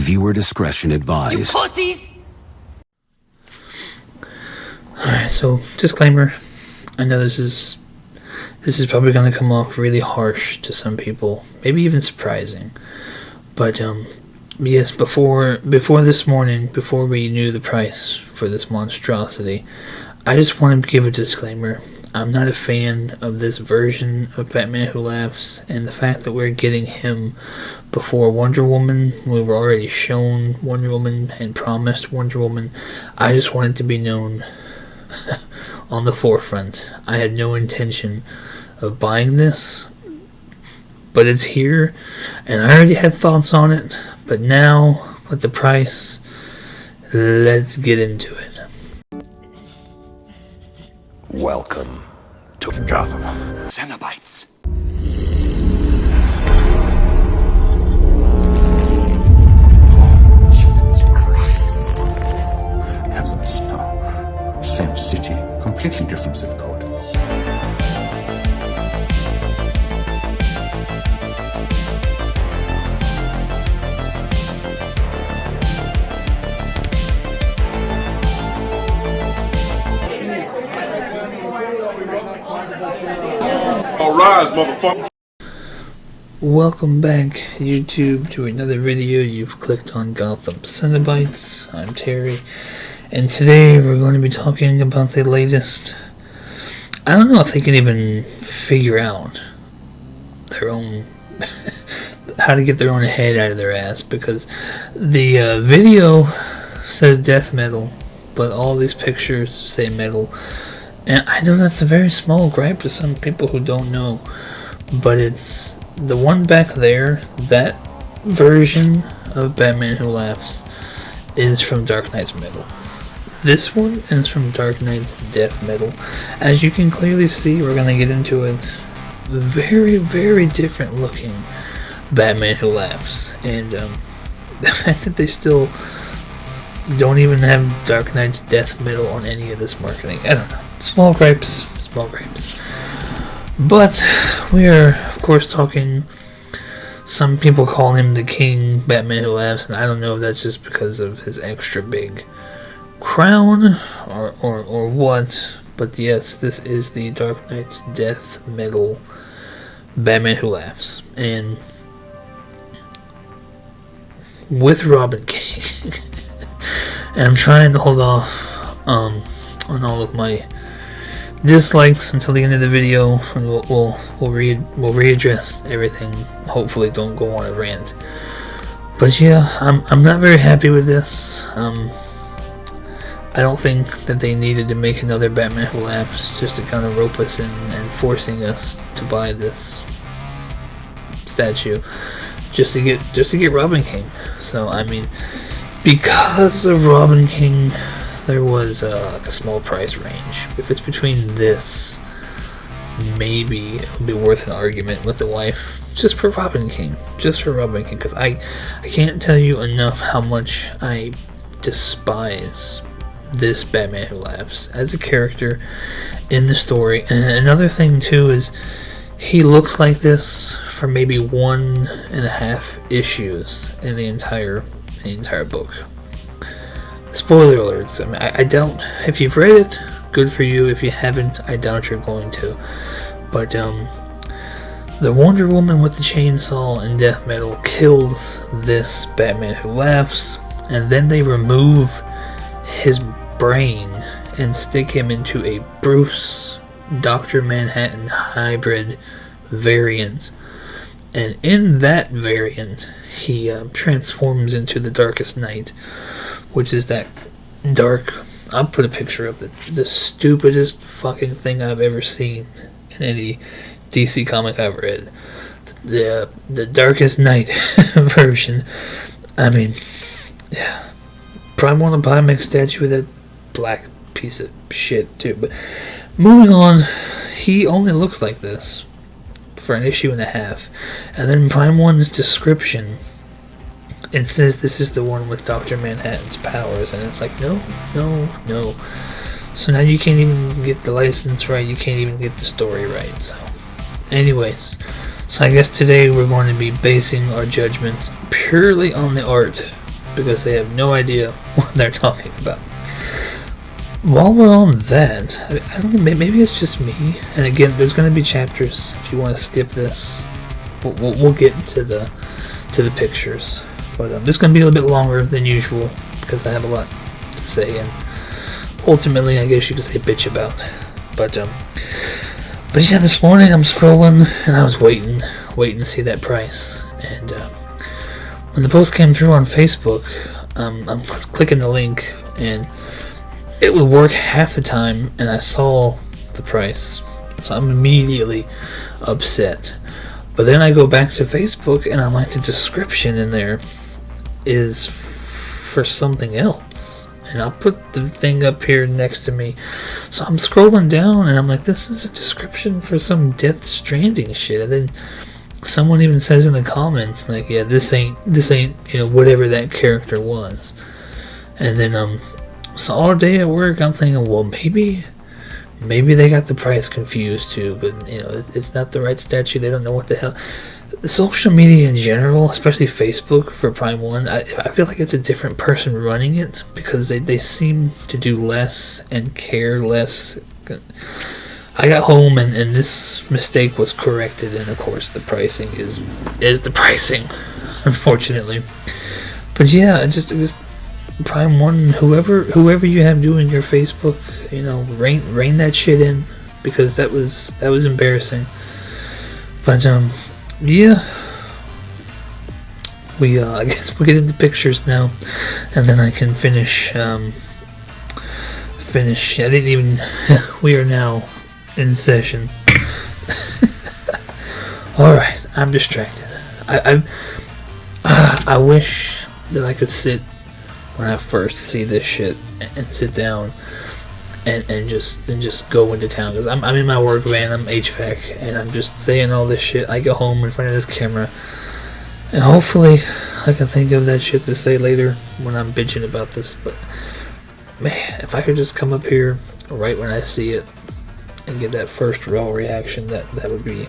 Viewer discretion advised. You pussies! Alright, so disclaimer. I know this is probably going to come off really harsh to some people, maybe even surprising. But yes, before this morning, before we knew the price for this monstrosity, I just wanted to give a disclaimer. I'm not a fan of this version of Batman Who Laughs, and the fact that we're getting him before Wonder Woman. We were already shown Wonder Woman and promised Wonder Woman. I just wanted to be known on the forefront. I had no intention of buying this, but it's here, and I already had thoughts on it, but now, with the price, let's get into it. Welcome to Gotham. Cenobites. Jesus Christ. Heaven Star. Same city, completely different zip code. All rise, motherfucker. Welcome back, YouTube, to another video. You've clicked on Gotham Cenobites. I'm Terry, and today we're going to be talking about the latest. I don't know if they can even figure out their own how to get their own head out of their ass, because the video says death metal, but all these pictures say metal. And I know that's a very small gripe to some people who don't know, but it's the one back there. That version of Batman Who Laughs is from Dark Knight's Metal. This one is from Dark Knight's Death Metal. As you can clearly see, we're going to get into it. Very, very different looking Batman Who Laughs. And the fact that they still don't even have Dark Knight's Death Metal on any of this marketing, I don't know. Small gripes. But we are, of course, talking. Some people call him the King, Batman Who Laughs, and I don't know if that's just because of his extra big crown or what. But yes, this is the Dark Knight's Death Metal Batman Who Laughs, and with Robin King. And I'm trying to hold off on all of my dislikes until the end of the video, and we'll readdress everything. Hopefully, don't go on a rant. But yeah, I'm not very happy with this. I don't think that they needed to make another Batman Who Laughs just to kind of rope us in and forcing us to buy this statue just to get Robin King. So I mean, because of Robin King, there was like a small price range. If it's between this, maybe it would be worth an argument with the wife just for Robin King, because I can't tell you enough how much I despise this Batman Who Laughs as a character in the story. And another thing too is he looks like this for maybe 1.5 issues in the entire book. Spoiler alerts. I mean, I don't. If you've read it, good for you. If you haven't, I doubt you're going to. But the Wonder Woman with the chainsaw in Death Metal kills this Batman Who Laughs, and then they remove his brain and stick him into a Bruce Dr. Manhattan hybrid variant. And in that variant, he transforms into the Darkest Knight, which is that dark. I'll put a picture of the stupidest fucking thing I've ever seen in any DC comic I've read. The Darkest Knight version. I mean, yeah. Probably want to buy a statue with that black piece of shit too. But moving on, he only looks like this for 1.5 issues, and then Prime One's description, it says this is the one with Dr. Manhattan's powers, and it's like, no. So now you can't even get the license right, you can't even get the story right. So anyways, so I guess today we're going to be basing our judgments purely on the art because they have no idea what they're talking about. While we're on that, I don't know, maybe it's just me. And again, there's going to be chapters. If you want to skip this, we'll get to the pictures. But this is going to be a little bit longer than usual because I have a lot to say, and ultimately, I guess you could say bitch about. But yeah, this morning I'm scrolling and I was waiting to see that price. And when the post came through on Facebook, I'm clicking the link and it would work half the time, and I saw the price, so I'm immediately upset. But then I go back to Facebook and I'm like, the description in there is for something else, and I'll put the thing up here next to me. So I'm scrolling down and I'm like, this is a description for some Death Stranding shit. And then someone even says in the comments, like, yeah, this ain't whatever that character was. And then so all day at work I'm thinking, well, maybe they got the price confused too, but it's not the right statue. They don't know what the hell. Social media in general, especially Facebook for Prime 1, I feel like it's a different person running it, because they seem to do less and care less. I got home and this mistake was corrected, and of course the pricing is the pricing, unfortunately. But yeah, just Prime 1, whoever you have doing your Facebook, rein that shit in, because that was embarrassing. But yeah, I guess we'll get into pictures now, and then I can finish. I didn't even. We are now in session. All right, I'm distracted. I wish that I could sit when I first see this shit and sit down and just go into town, because I'm in my work van, I'm HVAC, and I'm just saying all this shit. I go home in front of this camera, and hopefully I can think of that shit to say later when I'm bitching about this. But man, if I could just come up here right when I see it and get that first raw reaction, that would be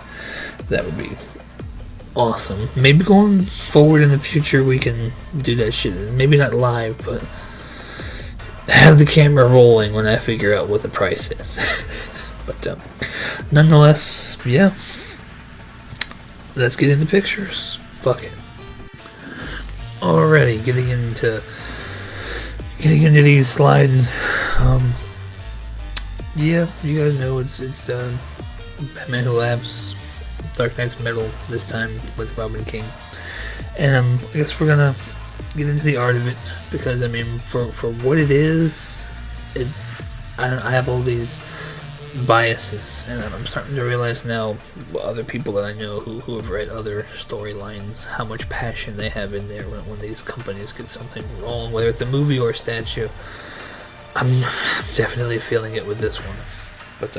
awesome. Maybe going forward in the future we can do that shit. Maybe not live, but have the camera rolling when I figure out what the price is. But nonetheless, yeah. Let's get into pictures. Fuck it. Alrighty, getting into these slides. Yeah, you guys know it's Batman Who Laughs, Dark Knight's Metal, this time with Robin King. And I guess we're gonna get into the art of it, because for what it is, I have all these biases, and I'm starting to realize now, other people that I know who have read other storylines, how much passion they have in there when these companies get something wrong, whether it's a movie or a statue. I'm definitely feeling it with this one. But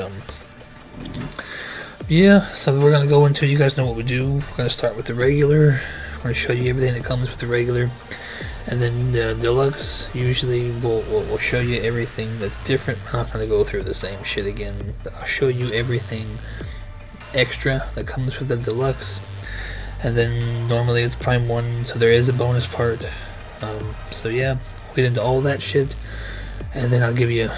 yeah, so we're gonna go into, you guys know what we do. We're gonna start with the regular. We're gonna show you everything that comes with the regular, and then the deluxe usually will show you everything that's different. We're not gonna go through the same shit again, but I'll show you everything extra that comes with the deluxe. And then normally it's Prime 1, so there is a bonus part. So yeah, we'll get into all that shit, and then I'll give you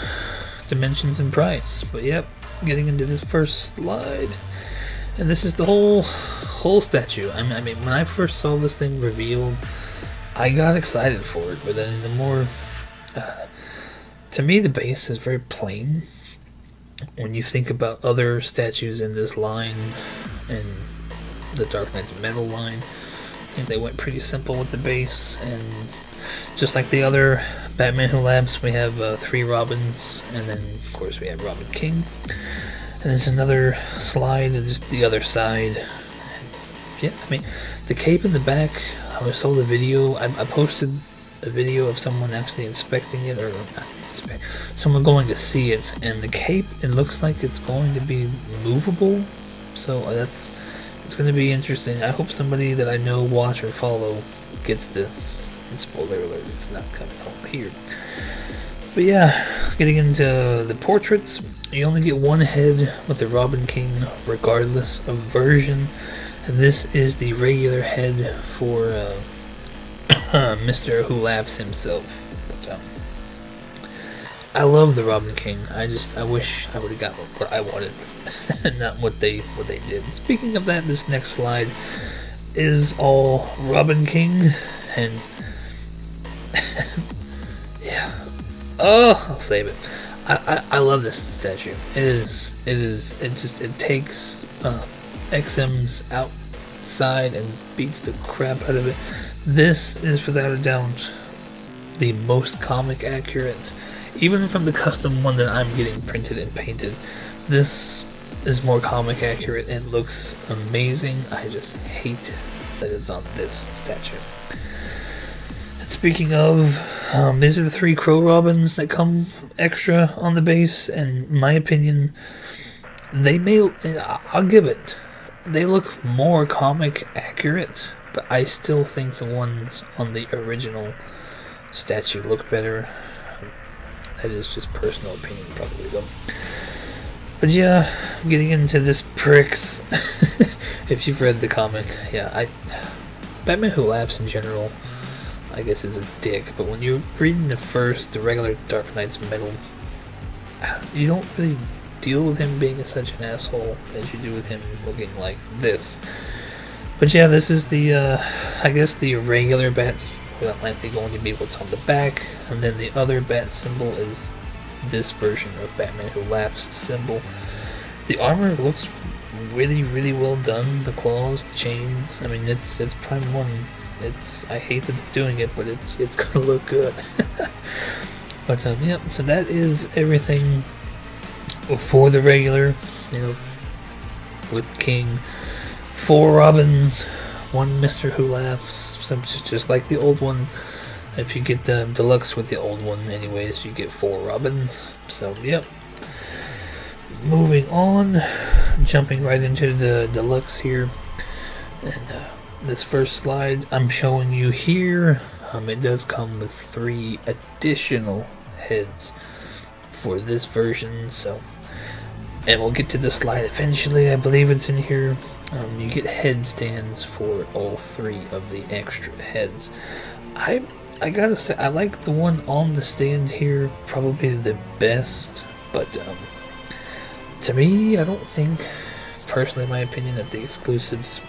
dimensions and price. But yep, getting into this first slide, and this is the whole statue. I mean, when I first saw this thing revealed, I got excited for it, but then the more, to me, the base is very plain. When you think about other statues in this line and the Dark Knight's Metal line, I think they went pretty simple with the base. And just like the other Batman Who Laughs, we have 3 Robins, and then of course we have Robin King. And there's another slide, and just the other side. Yeah, I mean, the cape in the back, I saw the video. I posted a video of someone actually inspecting it, or not someone going to see it, and the cape, it looks like it's going to be movable. So it's going to be interesting. I hope somebody that I know, watch, or follow gets this. And spoiler alert, it's not coming home here. But yeah, getting into the portraits, you only get one head with the Robin King regardless of version, and this is the regular head for Mr. Who Laughs himself. But, I love the Robin King. I wish I would have got what I wanted, not what they did. Speaking of that, this next slide is all Robin King, and yeah. Oh, I'll save it. I love this statue. It takes XM's outside and beats the crap out of it. This is without a doubt the most comic accurate. Even from the custom one that I'm getting printed and painted, this is more comic accurate and looks amazing. I just hate that it's on this statue. And speaking of, these are the 3 Crow Robins that come extra on the base, and in my opinion, I'll give it, they look more comic accurate, but I still think the ones on the original statue look better. That is just personal opinion, probably, though. But yeah, getting into this PICS, if you've read the comic, yeah, Batman Who Laughs in general, I guess, is a dick, but when you're reading the regular Dark Knight's Metal, you don't really deal with him being such an asshole as you do with him looking like this. But yeah, this is the, I guess, the regular Bat's likely going to be what's on the back, and then the other bat symbol is this version of Batman Who Laughs symbol. The armor looks really, really well done. The claws, the chains. I mean, it's Prime 1. I hate that they're doing it, but it's gonna look good. But yeah, so that is everything for the regular, with King. 4 Robins, 1 Mr. Who Laughs, so just like the old one. If you get the deluxe with the old one anyways, you get 4 Robins. So, yep. Moving on, jumping right into the deluxe here. And this first slide I'm showing you here, it does come with 3 additional heads for this version, so, and we'll get to the slide eventually. I believe it's in here. You get head stands for all 3 of the extra heads. I gotta say, I like the one on the stand here probably the best, but to me, I don't think, personally in my opinion, that the exclusives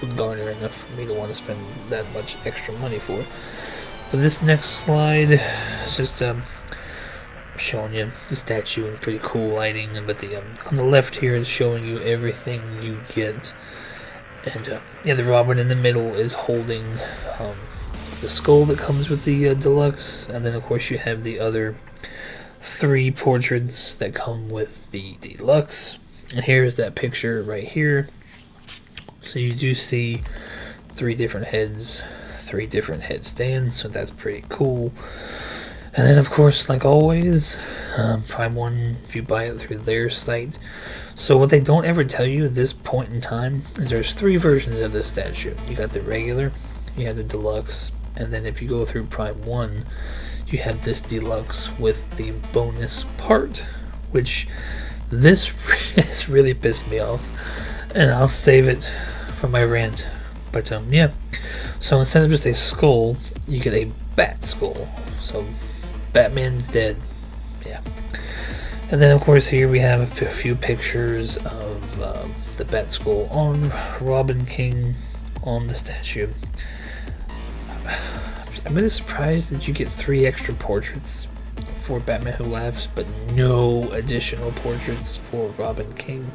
would garner enough for me to want to spend that much extra money for. But this next slide is just showing you the statue in pretty cool lighting, but the on the left here is showing you everything you get. And yeah, the Robin in the middle is holding the skull that comes with the deluxe, and then of course you have the other 3 portraits that come with the deluxe. And here's that picture right here. So you do see 3 different heads, 3 different head stands, so that's pretty cool. And then of course, like always, Prime 1, if you buy it through their site. So what they don't ever tell you at this point in time is there's 3 versions of this statue. You got the regular, you have the deluxe, and then if you go through Prime 1, you have this deluxe with the bonus part, which this has really pissed me off, and I'll save it for my rant. But yeah, so instead of just a skull, you get a bat skull. So Batman's dead. Yeah. And then of course here we have a few pictures of the bat skull on Robin King on the statue. I'm really surprised that you get 3 extra portraits for Batman Who Laughs, but no additional portraits for Robin King.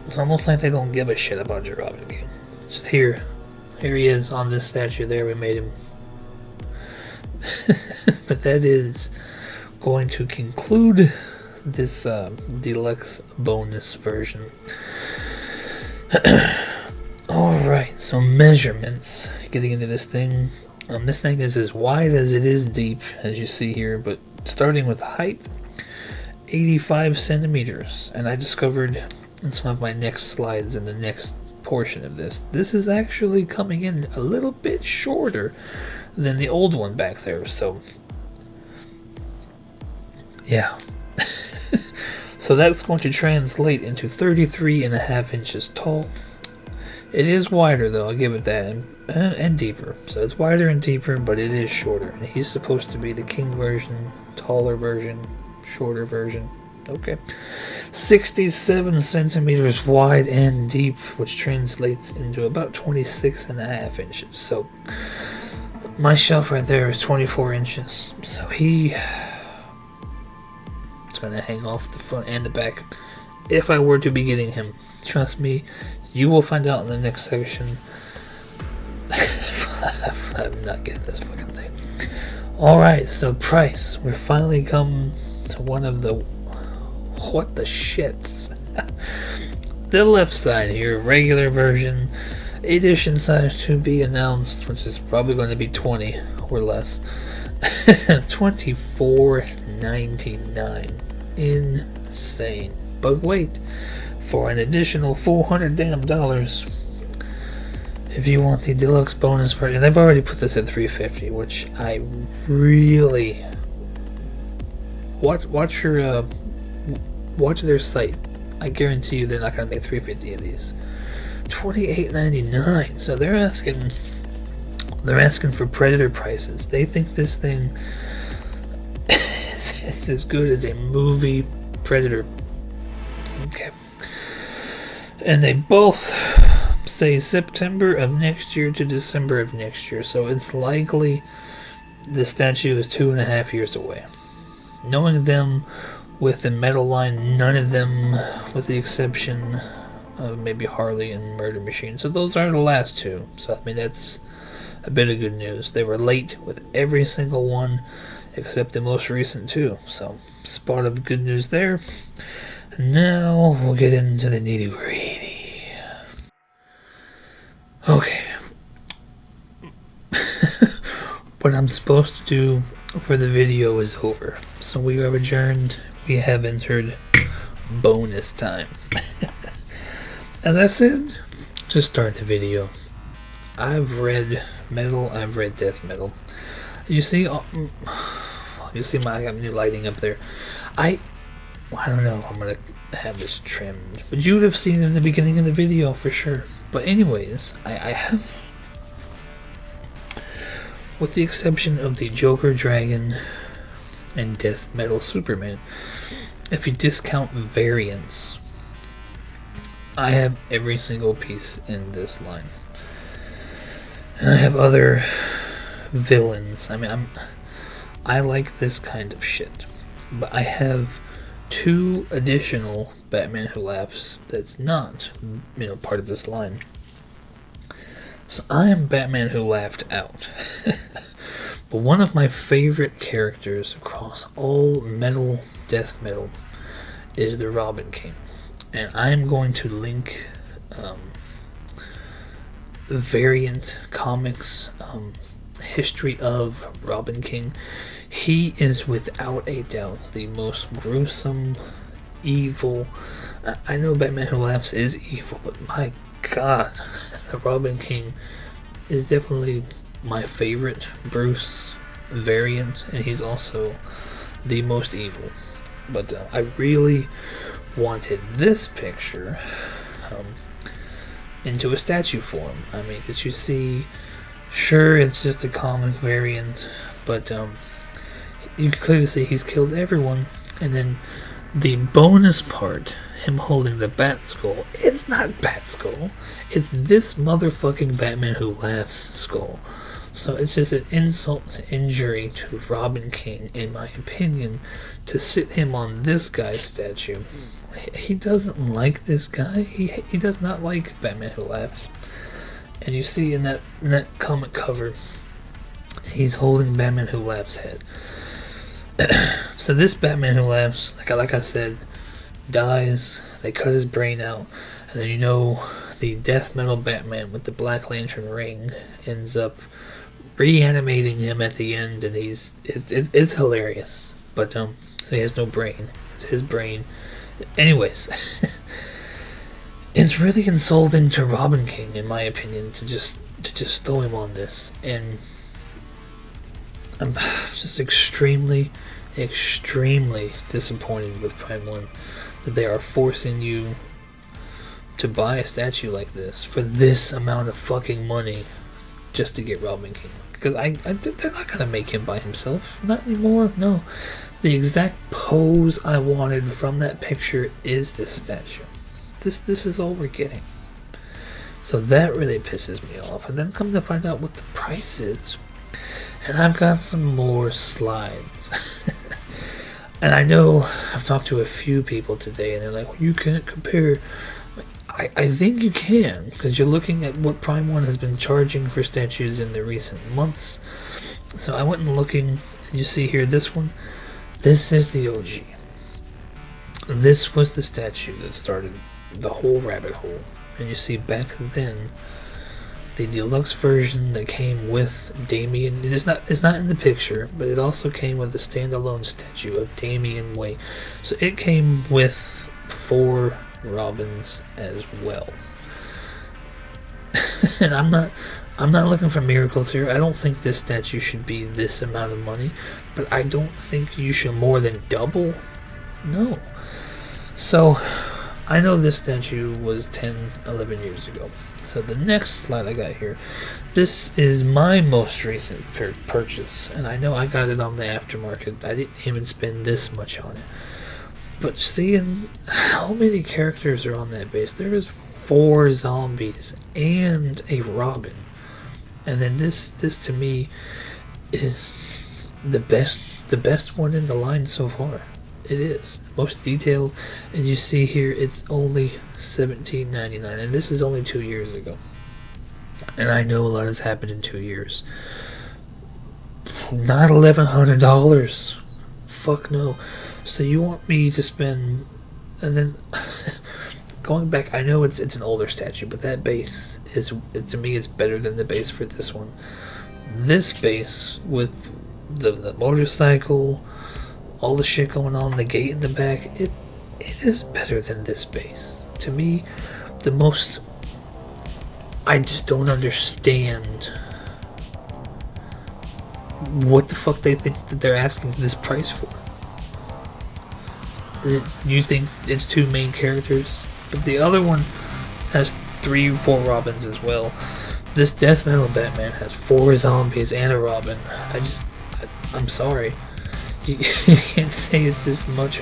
It's almost like they don't give a shit about your Robin King. Just here he is on this statue. There, we made him. But that is going to conclude this deluxe bonus version. Alright, so measurements. Getting into this thing. This thing is as wide as it is deep, as you see here, but starting with height, 85 centimeters. And I discovered in some of my next slides in the next portion of this is actually coming in a little bit shorter than the old one back there, so yeah. So that's going to translate into 33.5 inches tall. It is wider though, I'll give it that, and deeper. So it's wider and deeper, but it is shorter. And he's supposed to be the king version, taller version, shorter version. Okay. 67 centimeters wide and deep, which translates into about 26.5 inches. So my shelf right there is 24 inches. So it's gonna hang off the front and the back if I were to be getting him. Trust me, you will find out in the next section. I'm not getting this fucking thing. Alright, so price. We're finally come to one of the what the shits. The left side here, regular version, edition size to be announced, which is probably going to be 20 or less. $24.99. Insane. But wait, for an additional $400 damn dollars, if you want the deluxe bonus version, they've already put this at $350, which I really watch their site. I guarantee you they're not gonna make $350 of these. $28.99. So they're asking for Predator prices. They think this thing is as good as a movie Predator. Okay. And they both say September of next year to December of next year. So it's likely the statue is 2.5 years away. Knowing them with the metal line, none of them, with the exception of maybe Harley and Murder Machine. So those are the last two. So I mean, that's a bit of good news. They were late with every single one except the most recent two. So spot of good news there. Now we'll get into the nitty-gritty. Okay. What I'm supposed to do for the video is over. So we have adjourned. We have entered bonus time. As I said to start the video, I've read metal, I've read death metal. You see I got new lighting up there. I don't know if I'm gonna have this trimmed, but you would have seen it in the beginning of the video for sure. But anyways, I have, with the exception of the Joker Dragon and Death Metal Superman, if you discount variants, I have every single piece in this line. And I have other villains. I mean, I like this kind of shit. But I have 2 additional Batman Who Laughs that's not, part of this line. So I am Batman Who Laughed out. But one of my favorite characters across all metal, death metal, is the Robin King. And I'm going to link variant comics, history of Robin King. He is without a doubt the most gruesome, evil. I know Batman Who Laughs is evil, but my god, the Robin King is definitely my favorite Bruce variant, and he's also the most evil. But I really wanted this picture into a statue form. I mean, because you see, sure, it's just a comic variant, but you can clearly see he's killed everyone. And then the bonus part, him holding the bat skull, it's not bat skull, it's this motherfucking Batman Who Laughs skull. So it's just an insult to injury to Robin King, in my opinion, to sit him on this guy's statue. He doesn't like this guy. He does not like Batman Who Laughs. And you see in that comic cover, he's holding Batman Who Laughs' head. So this Batman Who Laughs, like I said, dies. They cut his brain out, and then the death metal Batman with the Black Lantern ring ends up reanimating him at the end, and it's hilarious. But so he has no brain. It's his brain. Anyways, it's really insulting to Robin King, in my opinion, to just throw him on this. And I'm just extremely disappointed with Prime 1 that they are forcing you to buy a statue like this for this amount of fucking money just to get Robin King. Because they're not gonna make him by himself. Not anymore. No. The exact pose I wanted from that picture is this statue. This is all we're getting. So that really pisses me off. And then come to find out what the price is. And I've got some more slides. And I know I've talked to a few people today and they're like, well, you can't compare. I think you can, because you're looking at what Prime 1 has been charging for statues in the recent months. So I went and looking, and you see here this one. This is the OG. This was the statue that started the whole rabbit hole. And you see back then, the deluxe version that came with Damian. It's not in the picture, but it also came with a standalone statue of Damian Wayne. So it came with 4 Robins as well. And I'm not looking for miracles here. I don't think this statue should be this amount of money, but I don't think you should more than double. No. So I know this statue was 10, 11 years ago. So the next slide I got here, this is my most recent purchase, and I know I got it on the aftermarket. I didn't even spend this much on it. But seeing how many characters are on that base, there is 4 zombies and a Robin. And then this to me is the best one in the line so far. It is most detailed, and you see here it's only $17.99, and this is only 2 years ago. And I know a lot has happened in 2 years. Not $1,100. Fuck no. So you want me to spend, and then going back, I know it's an older statue, but that base is, to me, it's better than the base for this one. This base with the motorcycle, all the shit going on, the gate in the back, it is better than this base. To me, I just don't understand what the fuck they think that they're asking this price for. You think it's 2 main characters, but the other one has 3 or 4 Robins as well. This Death Metal Batman has 4 zombies and a Robin. I'm sorry. You can't say it's this much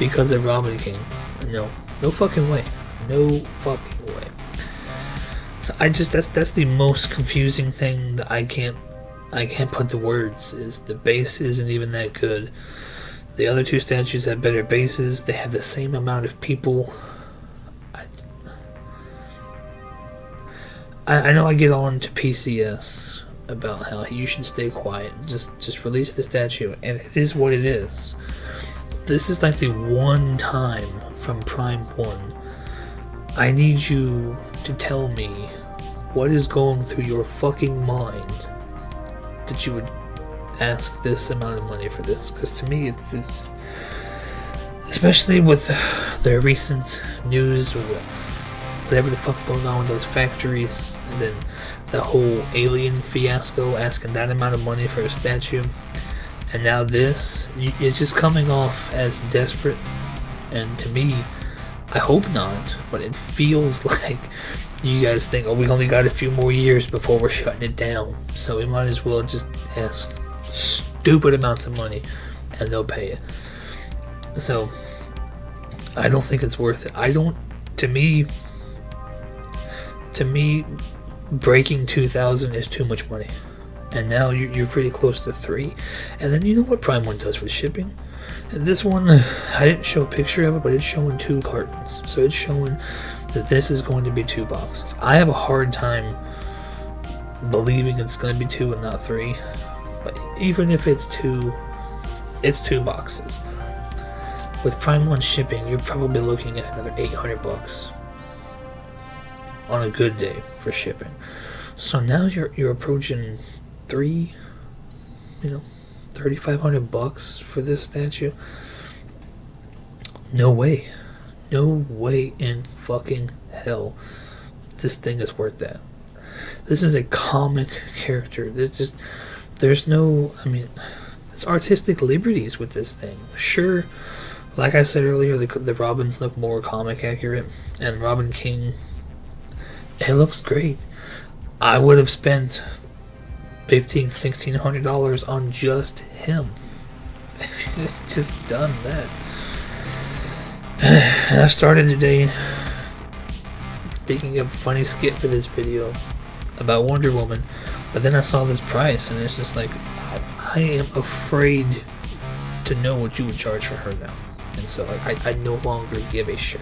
because of Robin King. No fucking way. No fucking way. So that's the most confusing thing that I can't put to words, is the base isn't even that good. The other 2 statues have better bases. They have the same amount of people. I know I get on to PCS about how you should stay quiet. Just release the statue, and it is what it is. This is like the one time from Prime 1 I need you to tell me what is going through your fucking mind that you would ask this amount of money for this. Because to me, it's just, especially with the recent news with whatever the fuck's going on with those factories, and then the whole alien fiasco, asking that amount of money for a statue, and now this, it's just coming off as desperate. And to me, I hope not, but it feels like you guys think, oh, we only got a few more years before we're shutting it down, so we might as well just ask stupid amounts of money and they'll pay it. So I don't think it's worth it. To me, breaking 2,000 is too much money, and now you're pretty close to 3. And then you know what Prime 1 does with shipping? This one, I didn't show a picture of it, but it's showing 2 cartons, so it's showing that this is going to be 2 boxes. I have a hard time believing it's going to be 2 and not 3, but even if it's 2, it's 2 boxes. With Prime 1 shipping, you're probably looking at another $800 on a good day for shipping. So now you're approaching $3,500 for this statue. No way in fucking hell this thing is worth that. This is a comic character. There's no, it's artistic liberties with this thing. Sure, Like I said earlier, the Robins look more comic accurate, and Robin King, it looks great. I would have spent $1,500–$1,600 on just him if you had just done that. And I started today thinking of a funny skit for this video about Wonder Woman, but then I saw this price, and it's just like, I am afraid to know what you would charge for her now. And so I no longer give a shit.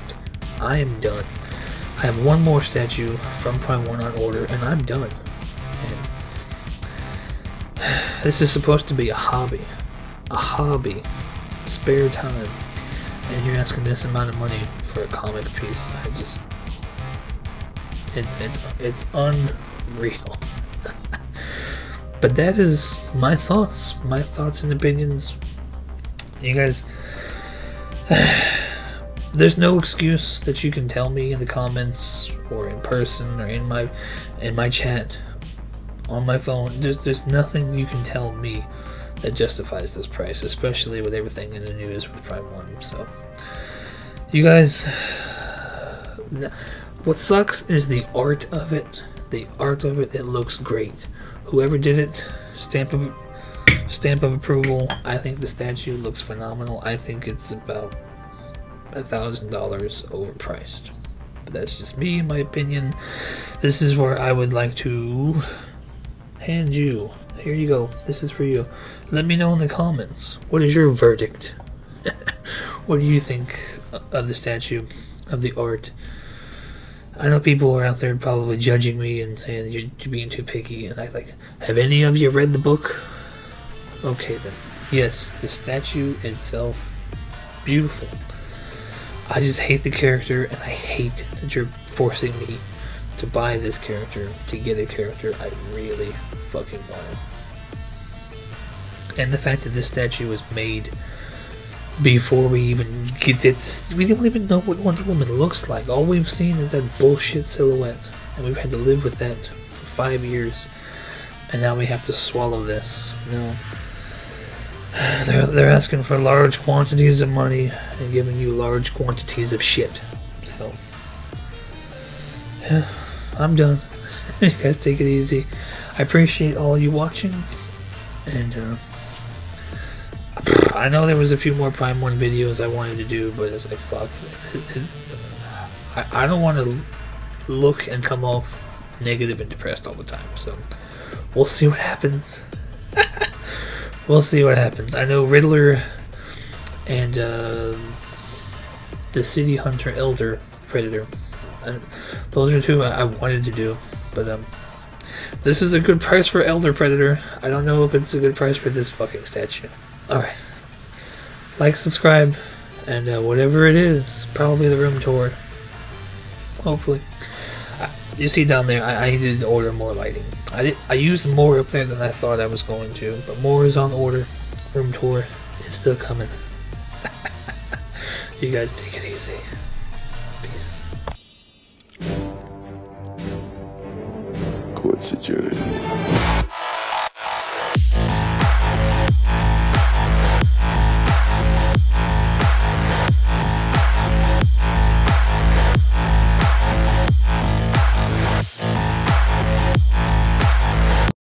I am done. I have one more statue from Prime 1 on order, and I'm done. And this is supposed to be a hobby. A hobby. Spare time. And you're asking this amount of money for a comic piece. I just... It's unreal. But that is my thoughts. My thoughts and opinions. You guys... There's no excuse that you can tell me in the comments or in person or in my chat on my phone. There's nothing you can tell me that justifies this price, especially with everything in the news with Prime 1. So you guys, what sucks is the art of it. The art of it, it looks great. Whoever did it, stamp of approval. I think the statue looks phenomenal. I think it's about $1,000 overpriced, but that's just me, in my opinion. This is where I would like to hand you. Here you go. This is for you. Let me know in the comments. What is your verdict? What do you think of the statue, of the art? I know people are out there probably judging me and saying you're being too picky, and I like, have any of you read the book? Okay then. Yes, the statue itself, beautiful. I just hate the character, and I hate that you're forcing me to buy this character to get a character I really fucking wanted. And the fact that this statue was made before we even get it, we don't even know what Wonder Woman looks like. All we've seen is that bullshit silhouette, and we've had to live with that for 5 years, and now we have to swallow this. No. They're asking for large quantities of money and giving you large quantities of shit. So, yeah, I'm done. You guys take it easy. I appreciate all you watching. And, I know there was a few more Prime 1 videos I wanted to do, but it's like, fuck. I don't want to look and come off negative and depressed all the time. So, we'll see what happens. We'll see what happens. I know Riddler and the City Hunter Elder Predator. Those are two I wanted to do. But this is a good price for Elder Predator. I don't know if it's a good price for this fucking statue. Alright. Like, subscribe, and whatever it is, probably the room tour. Hopefully. You see down there, I needed to order more lighting. I used more up there than I thought I was going to, but more is on order. Room tour, it's still coming. You guys take it easy. Peace. Quit the journey.